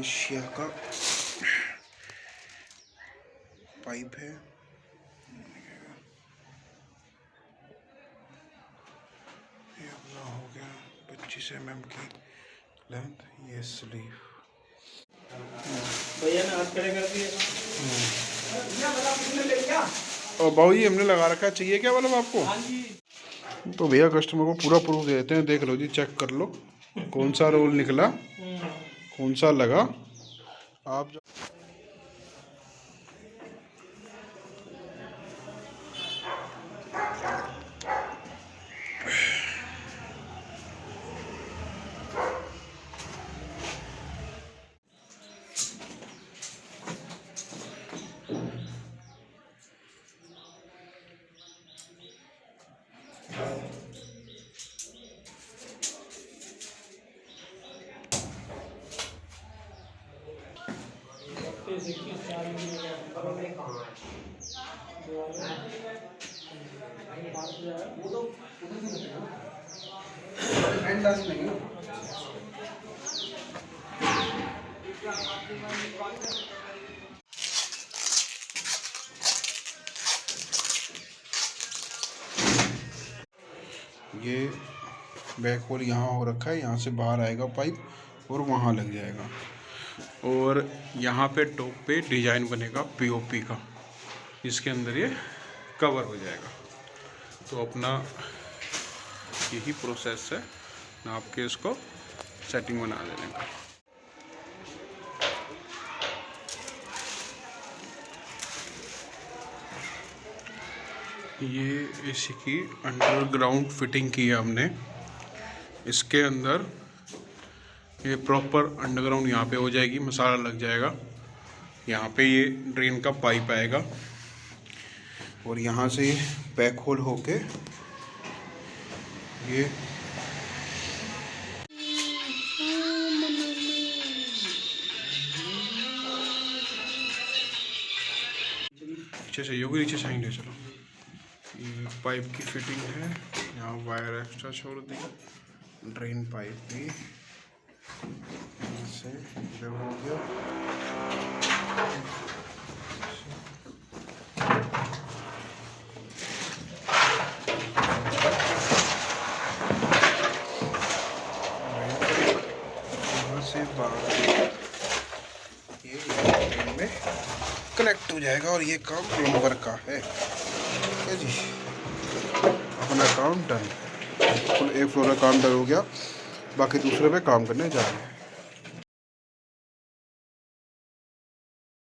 Asia का pipe है। ये अपना हो गया 25 mm की लेंथ। ये स्लीव भैया ने हाथ खड़े कर दिए। और बाबू जी हमने लगा रखा, चाहिए क्या मतलब आपको? हाँ जी। तो भैया कस्टमर को पूरा प्रूफ देते हैं, देख लो जी, चेक कर लो कौन सा रोल निकला, कौन सा लगा। आप ये बैक होल यहाँ हो रखा है, यहाँ से बाहर आएगा पाइप और वहाँ लग जाएगा। और यहाँ पे टॉप पे डिजाइन बनेगा पीओपी का, इसके अंदर ये कवर हो जाएगा। तो अपना यही प्रोसेस है, नाप के इसको सेटिंग बना देने का। ये एसी की अंडरग्राउंड फिटिंग की है हमने। इसके अंदर ये प्रॉपर अंडरग्राउंड यहाँ पे हो जाएगी, मसाला लग जाएगा। यहाँ पे ये ड्रेन का पाइप आएगा और यहाँ से बैक होल होके ये पीछे से योगी नीचे साइड है। चलो, ये पाइप की फिटिंग है, यहाँ वायर एक्स्ट्रा छोड़ दी, ड्रेन पाइप भी से इधर हो गया। यहाँ से बाहर ये ड्रेन में कनेक्ट हो जाएगा और ये काम प्लम्बर का है। ठीक है जी, अपना काम डन। फुल एक फ्लोर का काम डन हो गया, बाकी दूसरे पे काम करने जा रहे हैं।